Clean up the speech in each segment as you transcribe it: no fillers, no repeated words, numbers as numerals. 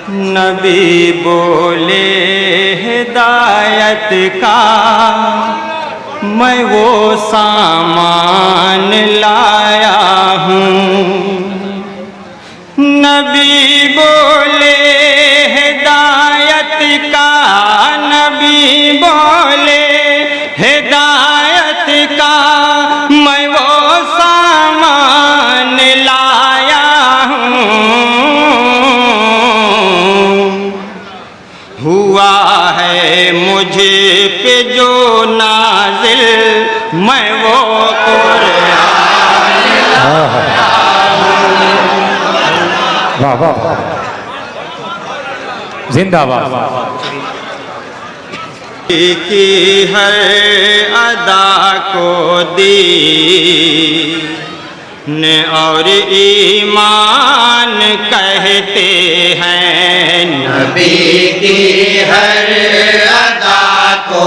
نبی بولے ہدایت کا میں وہ سامان لایا ہوں. نبی بولے ہدایت کا، نبی بولے ہدایت کا میں وہ سامان لایا ہوں. ہوا ہے مجھ پہ جو نازل میں وہ قرآن واہ واہ زندہ باد. کی ہر ادا کو دین اور ایمان کہتے ہیں. نبی کی ہر ادا کو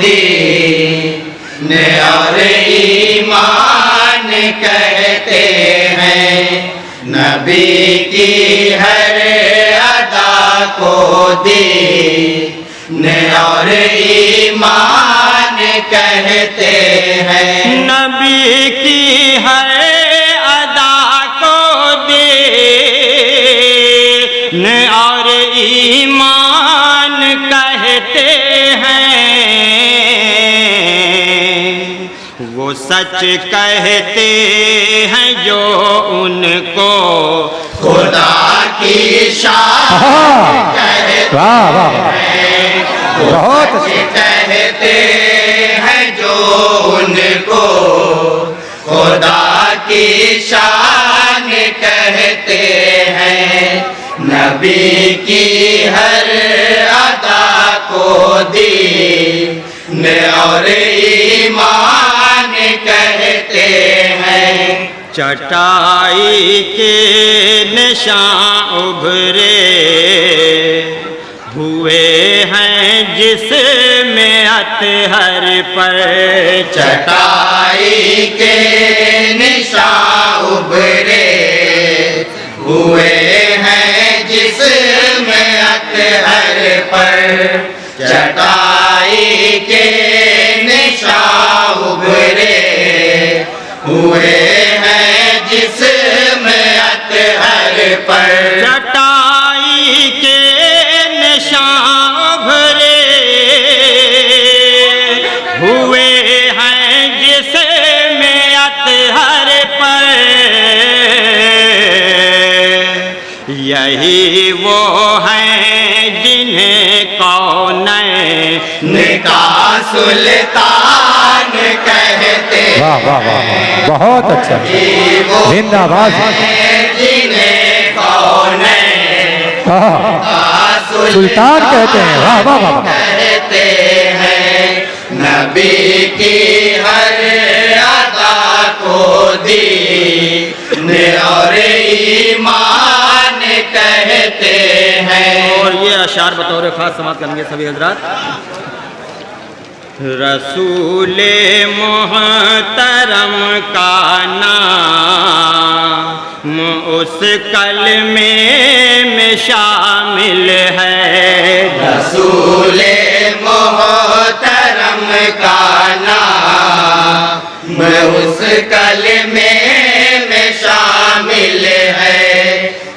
دین اور ایمان کہتے ہیں. نبی کی ہر ادا کو دین اور ایمان کہتے ہیں. نبی کی ہر ادا کو دین اور ایمان کہتے ہیں. وہ سچ کہتے ہیں جو ان کو خدا کی شان کہتے ہیں. بہت کہتے ہیں جو ان کو خدا کی شان کہتے ہیں. نبی کی ہر ادا کو دین اور ایمان کہتے ہیں. چٹائی کے نشان ابھرے ہوئے ہیں جس میں اطہر پر. چٹائی کے نشان ابھرے ہوئے ہیں جس میں اطہر پر. چٹائی کے نشان ابھرے ہوئے ہیں جس میں اطہر پر. چٹائی کے نشان ابھرے ہوئے ہیں جس میں اطہر پر. یہی وہ ہیں جنہیں کونین کا سلطان کہتے ہیں. واہ واہ واہ بہت اچھا. زندہ باد. جنہیں کونین کا سلطان کہتے ہیں. واہ واہ واہ کہتے ہیں. نبی کی ہر ادا کو دین اور ایمان کہتے ہیں. اور یہ اشعار بطور خاص سماعت کریں گے سبھی حضرات. رسول محترم کا نام اس کلمے میں شامل ہے. رسول محترم کا نام اس کلمے میں شامل ہے.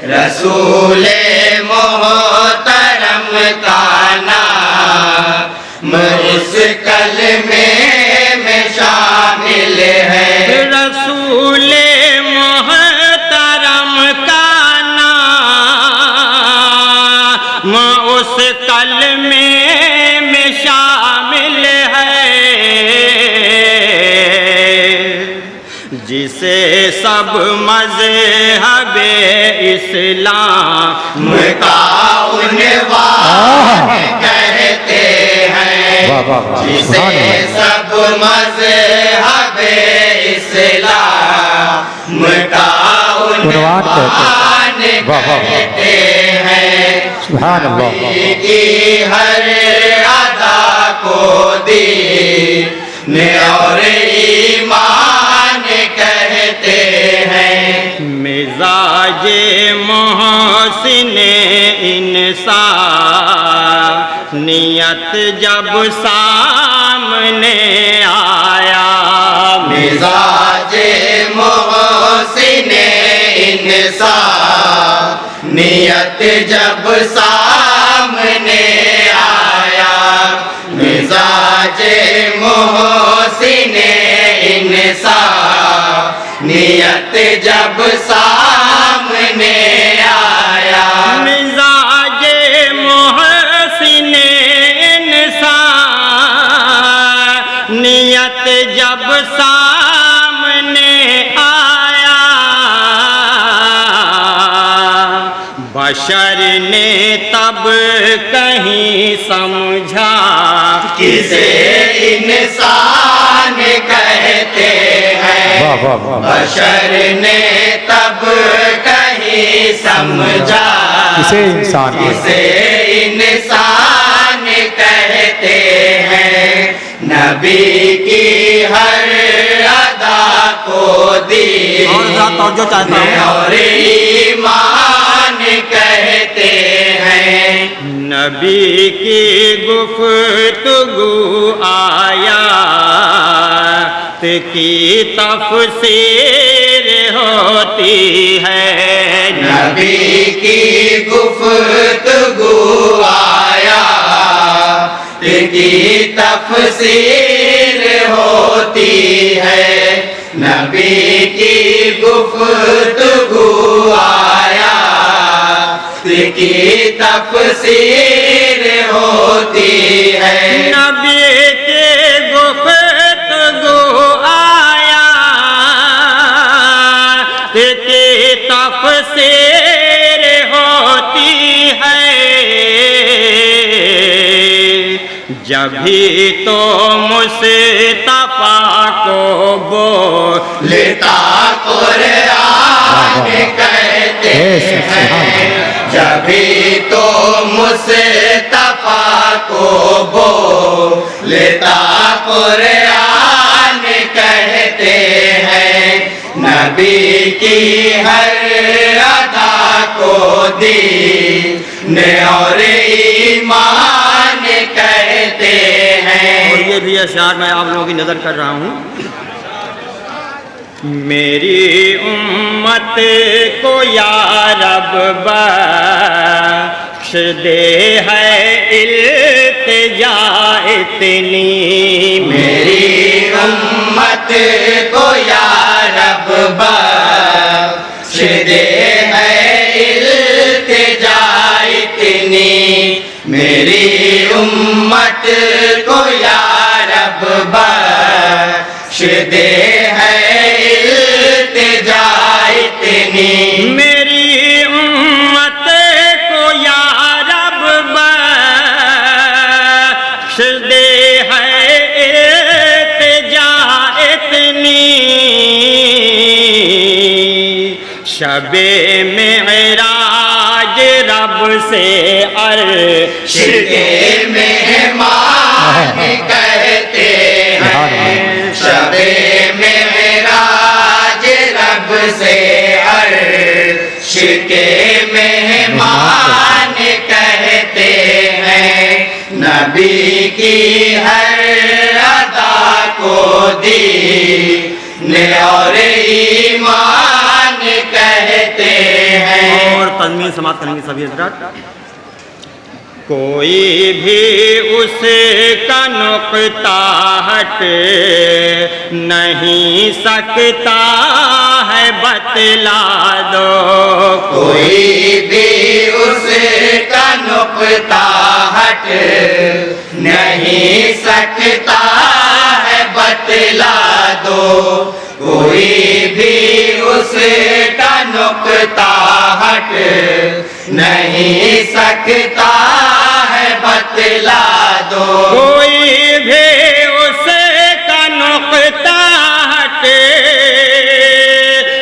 رسول محترم کا نام اس کلمے میں شامل ہے. رسول محترم کا نام اس کلمے میں شامل ہے. جسے سب مذہب اسلام کا عنوان کہتے ہیں. جسے سب مذہب اسلام کا عنوان کہتے ہیں. سبحان اللہ. نبی کی ہر ادا کو دین اور ایمان کہتے ہیں. مزاج محسن ان انسانیت جب سامنے آیا مزاج محسن انسانیت جب سامنے آیا مزاج محسن انسانیت جب سامنے آیا مزاج محسن انسانیت جب سامنے آیا بشر نے تب کہیں سمجھا کسے انسان کہتے ہیں واہ واہ واہ بشر نے تب کہیں سمجھا کسے انسان کسے انسان کہتے ہیں نبی کی ہر ادا کو دی اور ذرا توجہ چاہتا ہوں اور ایمان کہتے ہیں نبی کی گفتگو آیات کی تفسیر ہوتی ہے نبی کی گفتگو آیات کی تفسیر ہوتی ہے نبی کی گفتگو آیات کی تفسیر ہوتی ہے نبی کی گفتگو آیات کی تفسیر ہوتی ہے جبھی تو مصطفیٰ کو لیتا قرآن کہتے ہیں جبھی تو مصطفیٰ کو لیتا قرآن کہتے ہیں نبی کی ہر ادا کو دین اور ایمان کہتے ہیں اور یہ بھی اشعار میں آپ لوگوں کی نظر کر رہا ہوں میری امت کو یا رب بخش دے ہے التجا اتنی میری امت کو یا رب بخش دے ہے التجا اتنی میری امت کو یا رب بخش دے ہے التجا اتنی میری امت کو یا رب بخش دے ہے التجا اتنی شب معراج رب سے عرش کے مہمان کہتے ہیں شب معراج رب سے عرش کے مہمان کہتے ہیں نبی کی ہر ادا کو دین اور ایمان کہتے ہیں اور تنوین سماعت کریں گے سبھی حضرات کوئی بھی اس کا نقطہ ہٹ نہیں سکتا ہے بتلا دو کوئی بھی اس کا نقطہ ہٹ نہیں سکتا ہے بتلا دو کوئی بھی اس کا نقطہ ہٹ نہیں سکتا ہے بتلا دو کوئی بھی اس کا نقطہ ہٹ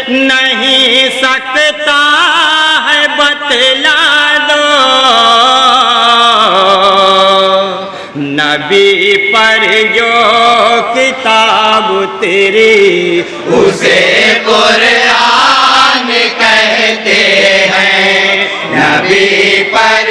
نہیں سکتا ہے بتلا دو نبی پر جو کتاب تیری اسے قرآن کہتے ہیں نبی پر